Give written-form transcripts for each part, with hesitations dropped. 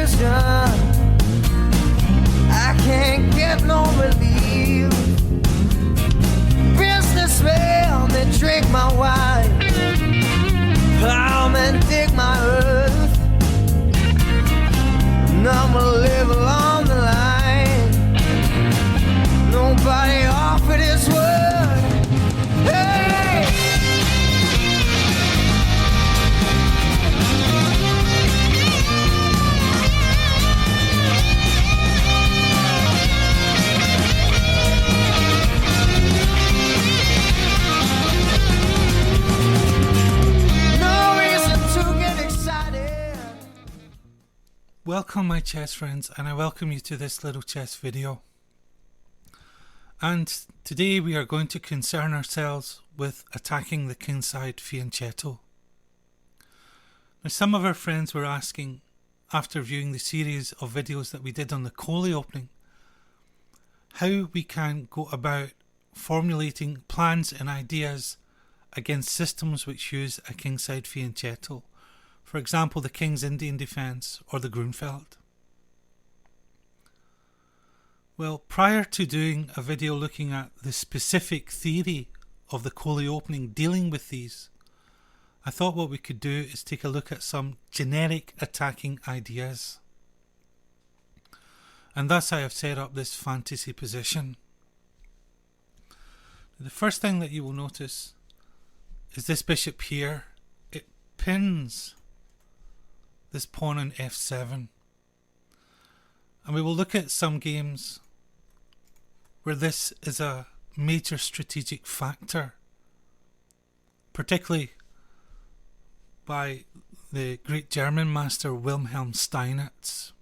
is done. I can't get no relief. Businessmen, they drink my wine, plowmen dig my earth, and I'ma live along the line. Nobody offered his word. Hey! Welcome my chess friends, and I welcome you to this little chess video. And today we are going to concern ourselves with attacking the Kingside Fianchetto. Now some of our friends were asking, after viewing the series of videos that we did on the Colle opening, how we can go about formulating plans and ideas against systems which use a Kingside Fianchetto. For example, the King's Indian Defence or the Gruenfeld. Well, prior to doing a video looking at the specific theory of the Colle opening dealing with these, I thought what we could do is take a look at some generic attacking ideas. And thus I have set up this fantasy position. The first thing that you will notice is this bishop here. It pins this pawn on f7, and we will look at some games where this is a major strategic factor, particularly by the great German master Wilhelm Steinitz.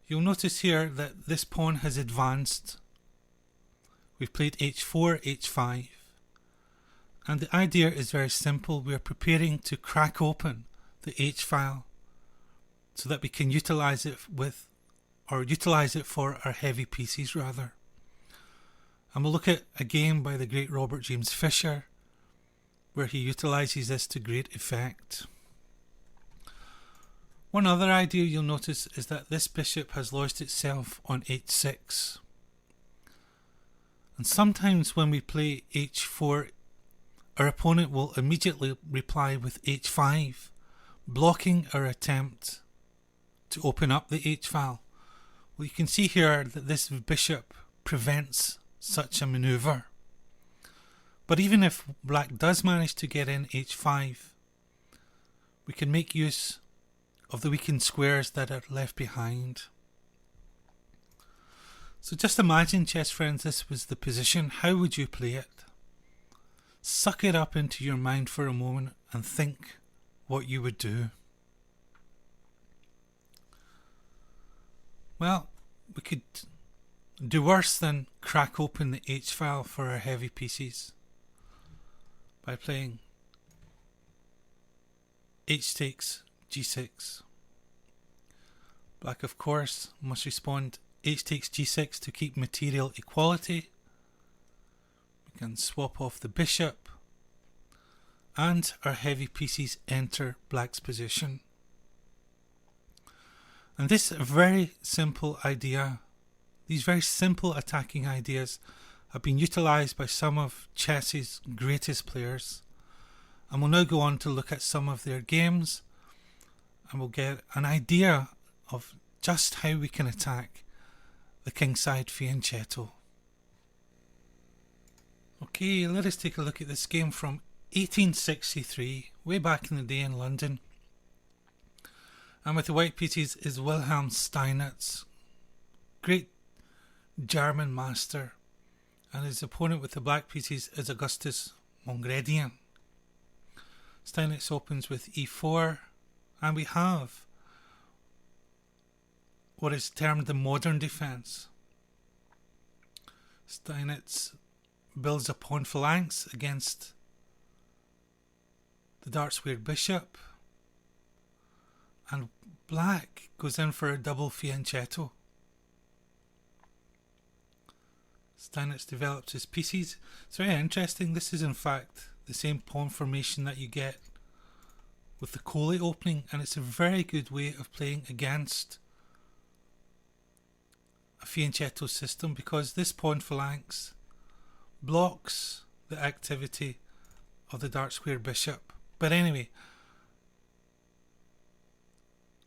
You'll notice here that this pawn has advanced. We've played h4, h5, and the idea is very simple. We are preparing to crack open the H file so that we can utilize it for our heavy pieces rather. And we'll look at a game by the great Robert James Fischer where he utilizes this to great effect. One other idea you'll notice is that this bishop has lodged itself on h6, and sometimes when we play h4 our opponent will immediately reply with h5, blocking our attempt to open up the H file. Well, you can see here that this bishop prevents such a maneuver. But even if black does manage to get in h5, we can make use of the weakened squares that are left behind. So just imagine, chess friends, this was the position. How would you play it? Suck it up into your mind for a moment and think what you would do. Well, we could do worse than crack open the H file for our heavy pieces by playing H takes G6. Black, of course, must respond H takes G6 to keep material equality. We can swap off the bishop, and our heavy pieces enter black's position. And this very simple idea, these very simple attacking ideas have been utilised by some of chess's greatest players, and we'll now go on to look at some of their games and we'll get an idea of just how we can attack the Kingside Fianchetto. Okay, let us take a look at this game from 1863, way back in the day in London. And with the white pieces is Wilhelm Steinitz, great German master, and his opponent with the black pieces is Augustus Mongredian. Steinitz opens with e4, and we have what is termed the modern defence. Steinitz builds a pawn phalanx against the dark squared bishop, and black goes in for a double fianchetto. Steinitz develops his pieces. It's very interesting. This is in fact the same pawn formation that you get with the Colle opening, and it's a very good way of playing against a Fianchetto system, because this pawn phalanx blocks the activity of the dark square bishop. But anyway,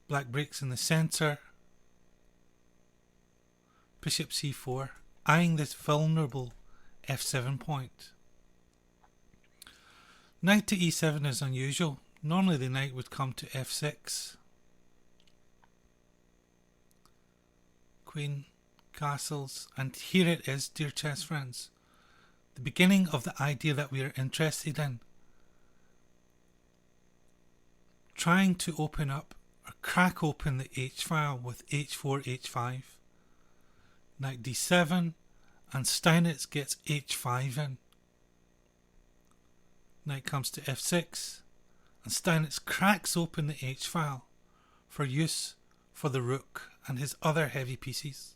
black breaks in the centre, bishop c4, eyeing this vulnerable f7 point. Knight to e7 is unusual. Normally the knight would come to f6. Queen, castles, and here it is, dear chess friends. The beginning of the idea that we are interested in. Trying to open up or crack open the h-file with h4, h5. Knight d7, and Steinitz gets h5 in. Knight comes to f6, and Steinitz cracks open the h-file for use for the rook and his other heavy pieces.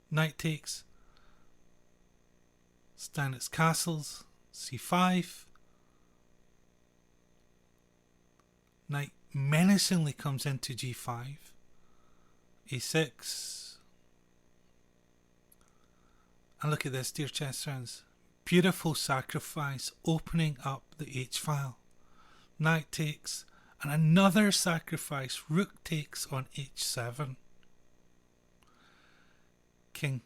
Knight takes, Steinitz castles, c5. Knight menacingly comes into g5, a6. And look at this, dear chess friends. Beautiful sacrifice opening up the h-file. Knight takes, and another sacrifice, rook takes on h7. King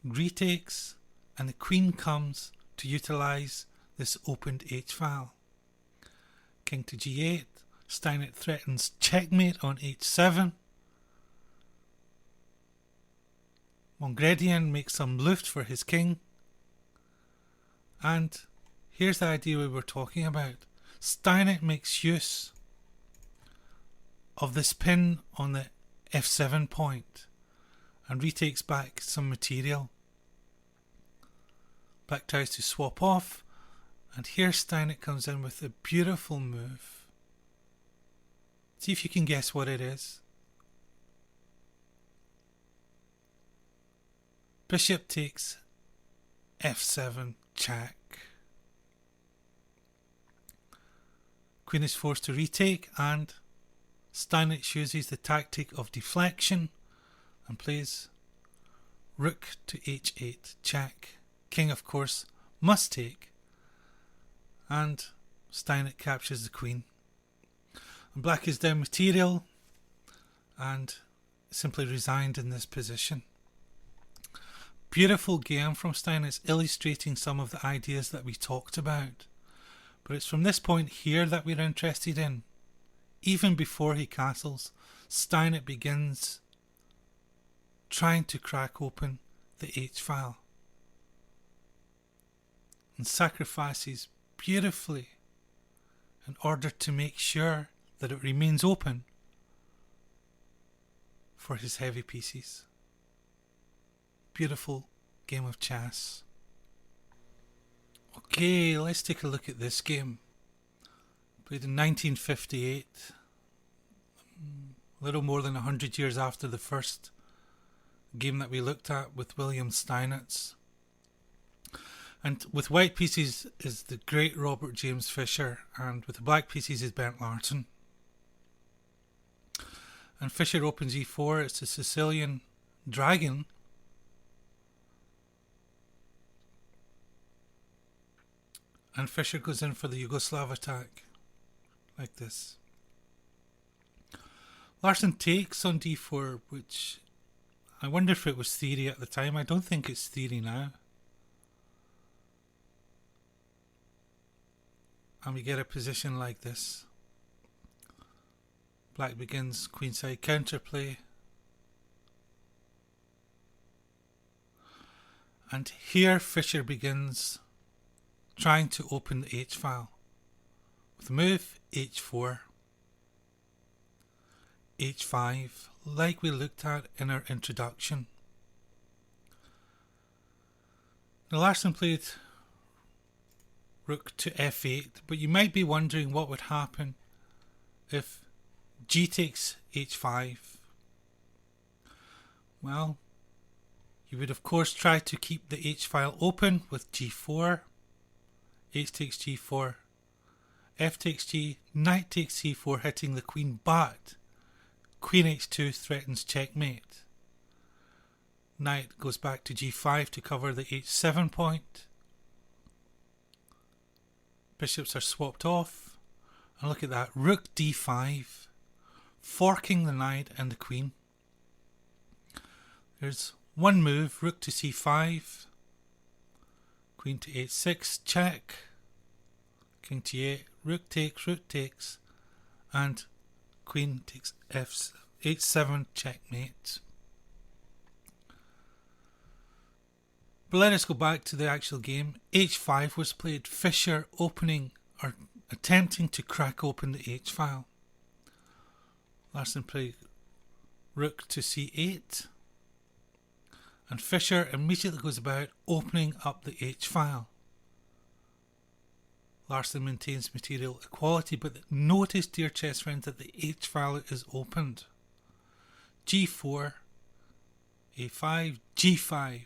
retakes, and the queen comes to utilise this opened h-file. King to g8, Steinitz threatens checkmate on h7. Mongredian makes some luft for his king. And here's the idea we were talking about. Steinitz makes use of this pin on the f7 point and retakes back some material. Black tries to swap off, and here Steinitz comes in with a beautiful move. See if you can guess what it is. Bishop takes f7 check. Queen is forced to retake, and Steinitz uses the tactic of deflection and plays rook to h8 check. King, of course, must take, and Steinitz captures the queen. And black is down material and simply resigned in this position. Beautiful game from Steinitz, illustrating some of the ideas that we talked about. But it's from this point here that we're interested in. Even before he castles, Steinitz begins trying to crack open the h-file and sacrifices beautifully in order to make sure that it remains open for his heavy pieces. Beautiful game of chess. Okay, let's take a look at this game. Played in 1958, a little more than 100 years after the first game that we looked at with William Steinitz. And with white pieces is the great Robert James Fischer, and with the black pieces is Bernd Larsen. And Fischer opens e4, it's a Sicilian dragon. And Fischer goes in for the Yugoslav attack, like this. Larsen takes on d4, which I wonder if it was theory at the time. I don't think it's theory now. And we get a position like this. Black begins queenside counterplay. And here Fischer begins trying to open the h-file with the move h4, h5, like we looked at in our introduction. Now Larsen played rook to f8, but you might be wondering what would happen if g takes h5. Well, you would of course try to keep the h-file open with g4. H takes g4, F takes G, knight takes C4, hitting the queen, but queen H2 threatens checkmate. Knight goes back to G5 to cover the H7 point. Bishops are swapped off. And look at that, rook D5, forking the knight and the queen. There's one move, rook to C5, queen to H6, check, king to E8, rook takes, and queen takes H7, checkmate. But let us go back to the actual game. H5 was played, Fischer opening or attempting to crack open the H file. Larsen played rook to C8, and Fischer immediately goes about opening up the H file. Larsen maintains material equality, but notice, dear chess friends, that the H file is opened. G4, A5, G5.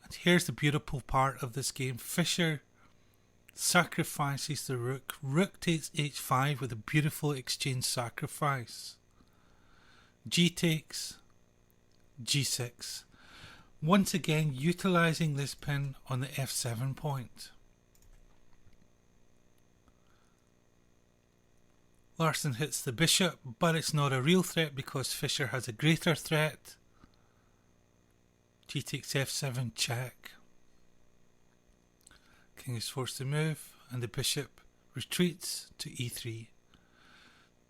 And here's the beautiful part of this game. Fischer sacrifices the rook. Rook takes H5 with a beautiful exchange sacrifice. G takes, G6. Once again utilizing this pin on the F7 point. Larsen hits the bishop, but it's not a real threat because Fischer has a greater threat. G takes F7, check. King is forced to move and the bishop retreats to E3.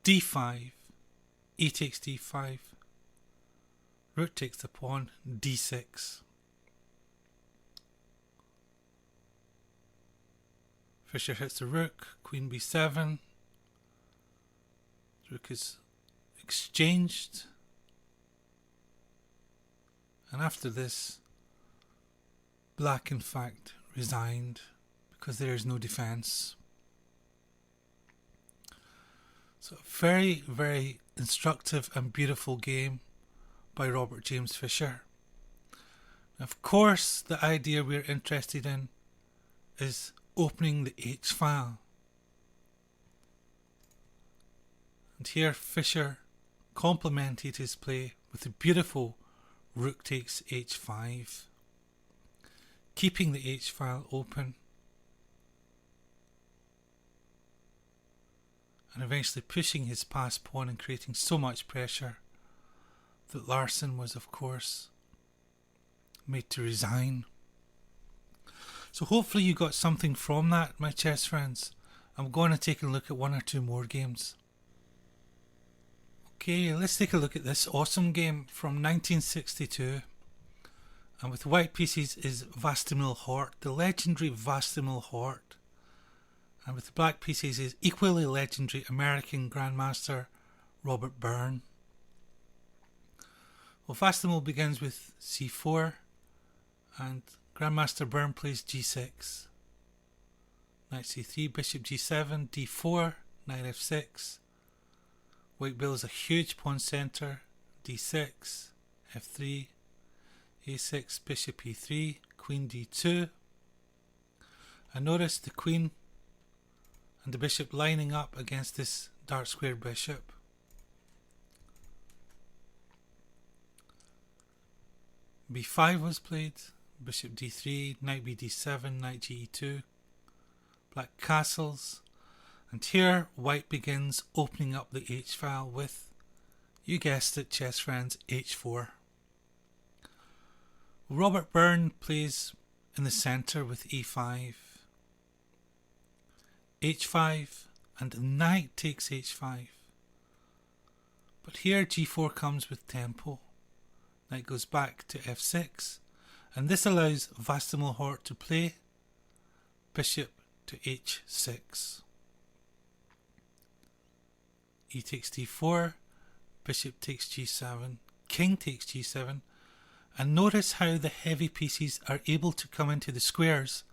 D5, E takes D5, rook takes the pawn, D6. Fischer hits the rook, queen B7. Rook is exchanged. And after this, black in fact resigned because there is no defence. So a very, very instructive and beautiful game by Robert James Fischer. Of course, the idea we're interested in is opening the H file. And here Fischer complemented his play with a beautiful rook takes H5, keeping the H file open and eventually pushing his passed pawn and creating so much pressure that Larsen was, of course, made to resign. So hopefully you got something from that, my chess friends. I'm going to take a look at one or two more games. Okay, let's take a look at this awesome game from 1962. And with white pieces is Vastimil Hort, the legendary Vastimil Hort. And with the black pieces is equally legendary American Grandmaster Robert Byrne. Well, Vastimil begins with C4 and Grandmaster Byrne plays G6. Knight C3, Bishop G7, D4, Knight F6. White builds a huge pawn centre, D6, F3, A6, Bishop E3, Queen D2. And notice the Queen and the Bishop lining up against this dark square Bishop. B5 was played, Bishop D3, Knight BD7, Knight GE2, black castles. And here white begins opening up the H file with, you guessed it chess friends, H4. Robert Byrne plays in the centre with E5, H5 and knight takes H5. But here G4 comes with tempo. Knight goes back to F6 and this allows Vastimil Hort to play Bishop to H6. E takes D4, Bishop takes G7, King takes G7, and notice how the heavy pieces are able to come into the squares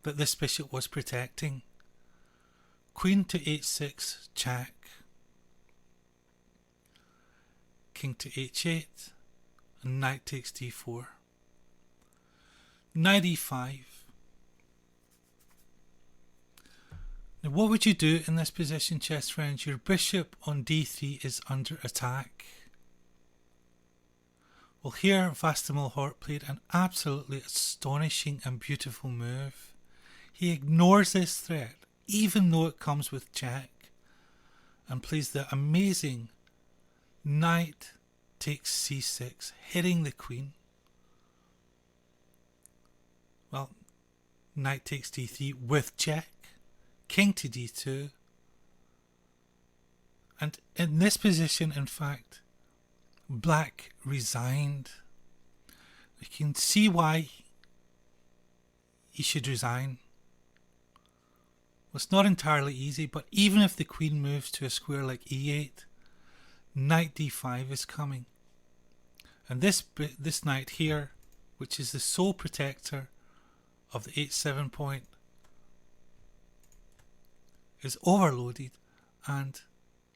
that this bishop was protecting. Queen to H6, check. King to H8, and Knight takes D4. Knight E5. Now what would you do in this position, chess friends? Your bishop on d3 is under attack. Well, here Hort played an absolutely astonishing and beautiful move. He ignores this threat, even though it comes with check, and plays the amazing knight takes c6, hitting the queen. Well, knight takes d3 with check, king to d2, and in this position, in fact, black resigned. You can see why he should resign. Well, it's not entirely easy, but even if the queen moves to a square like e8, knight d5 is coming. And this knight here, which is the sole protector of the h7 point, is overloaded and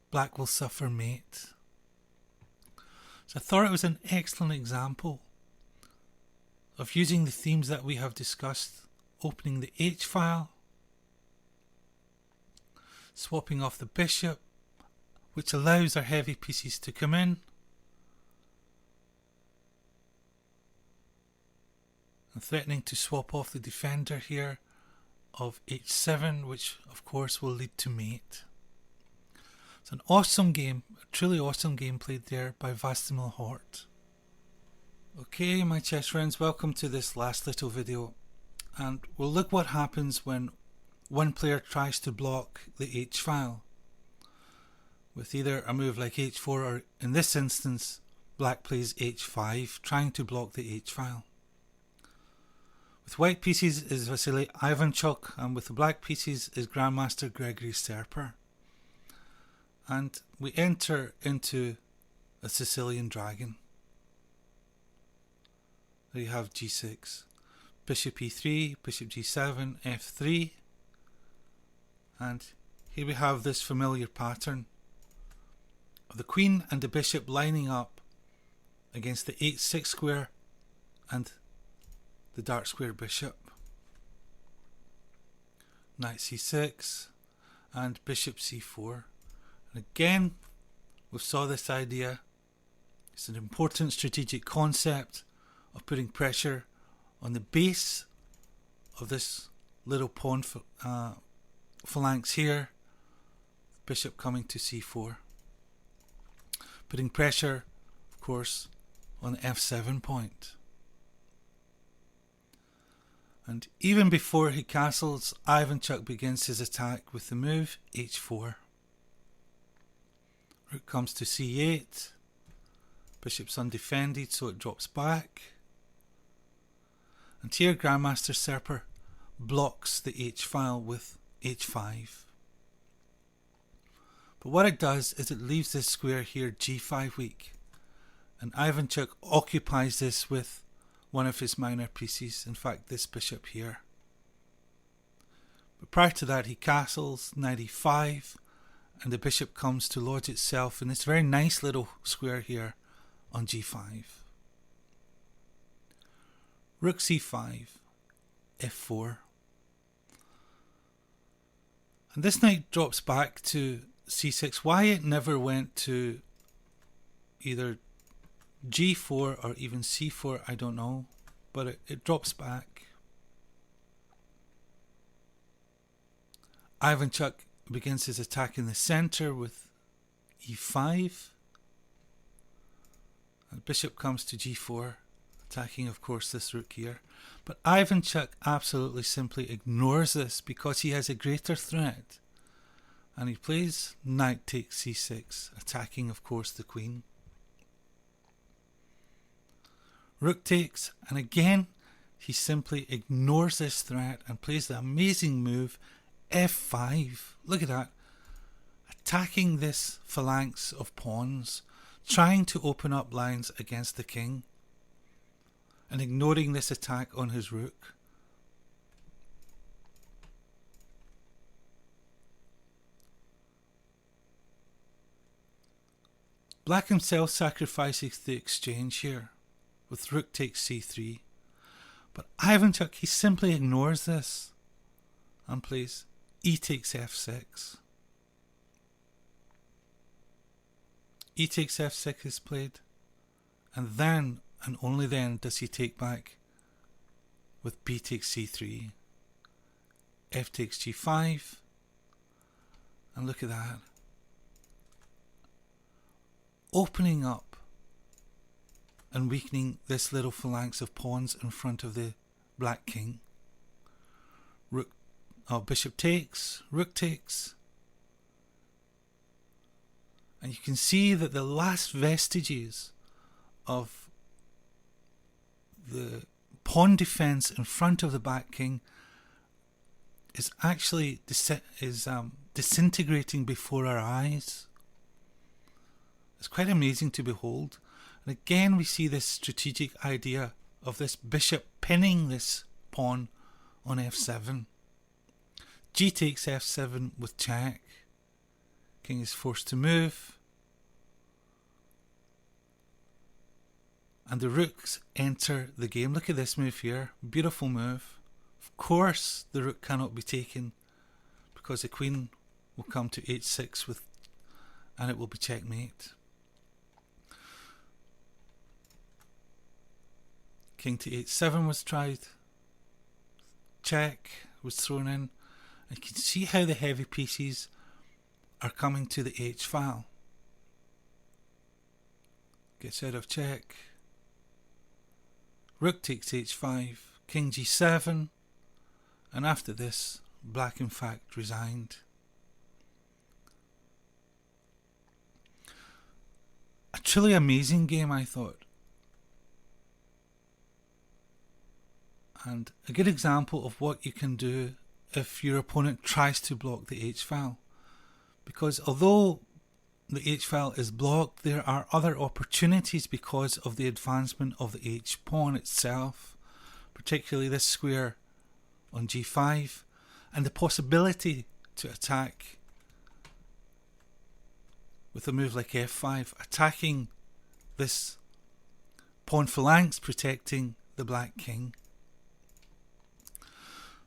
black will suffer mate. So I thought it was an excellent example of using the themes that we have discussed, opening the H file, swapping off the bishop, which allows our heavy pieces to come in, and threatening to swap off the defender here of H7, which of course will lead to mate. It's an awesome game, a truly awesome game played there by Hort. Okay, my chess friends, welcome to this last little video, and we'll look what happens when one player tries to block the H file with either a move like H4 or, in this instance, black plays H5, trying to block the H file. With white pieces is Vasily Ivanchuk, and with the black pieces is Grandmaster Gregory Serper. And we enter into a Sicilian dragon. There you have g6, bishop e3, bishop g7, f3, and here we have this familiar pattern of the queen and the bishop lining up against the h6 square and the dark square bishop. Knight c6 and bishop c4. And again, we saw this idea. It's an important strategic concept of putting pressure on the base of this little pawn phalanx here. Bishop coming to c4. Putting pressure, of course, on the f7 point. And even before he castles, Ivanchuk begins his attack with the move h4. Rook comes to c8. Bishop's undefended, so it drops back. And here Grandmaster Serper blocks the h file with h5. But what it does is it leaves this square here g5 weak. And Ivanchuk occupies this with one of his minor pieces, in fact this bishop here. But prior to that he castles, knight e5, and the bishop comes to lodge itself in this very nice little square here on g5. Rook c5, f4. And this knight drops back to c6. Why it never went to either g4 or even c4, I don't know, but it drops back. Ivanchuk begins his attack in the center with e5. And bishop comes to g4, attacking of course this rook here. But Ivanchuk absolutely simply ignores this because he has a greater threat. And he plays knight takes c6, attacking of course the queen. Rook takes, and again he simply ignores this threat and plays the amazing move f5. Look at that, attacking this phalanx of pawns, trying to open up lines against the king and ignoring this attack on his rook. Black himself sacrifices the exchange here with rook takes c3, but Ivanchuk, he simply ignores this and plays E takes f6. E takes f6 is played, and then and only then does he take back with b takes c3, f takes g5, and look at that, opening up and weakening this little phalanx of pawns in front of the black king. Bishop takes, rook takes, and you can see that the last vestiges of the pawn defense in front of the black king is actually disintegrating before our eyes. It's quite amazing to behold. And again we see this strategic idea of this bishop pinning this pawn on f7. G takes f7 with check. King is forced to move. And the rooks enter the game. Look at this move here. Beautiful move. Of course the rook cannot be taken because the queen will come to h6 and it will be checkmate. King to h7 was tried. Check was thrown in. And you can see how the heavy pieces are coming to the h file. Gets out of check. Rook takes h5, king g7, and after this, black in fact resigned. A truly amazing game, I thought. And a good example of what you can do if your opponent tries to block the h file. Because although the h file is blocked, there are other opportunities because of the advancement of the h pawn itself, particularly this square on g5, and the possibility to attack with a move like f5, attacking this pawn phalanx, protecting the black king.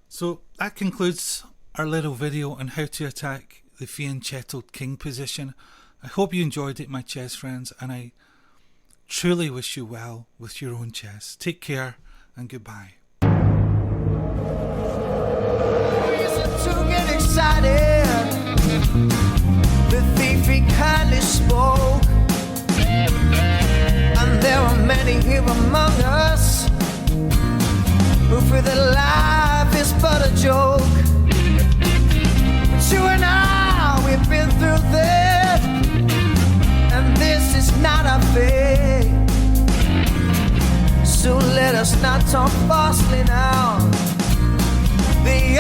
So that concludes our little video on how to attack the fianchettoed king position. I hope you enjoyed it, my chess friends, and I truly wish you well with your own chess. Take care and goodbye. Reason to get excited. The thief he kindly spoke, and there are many here among us who feel that life is but a joke. But you and I, we've been through that, and this is not our fate. So let us not talk falsely now. The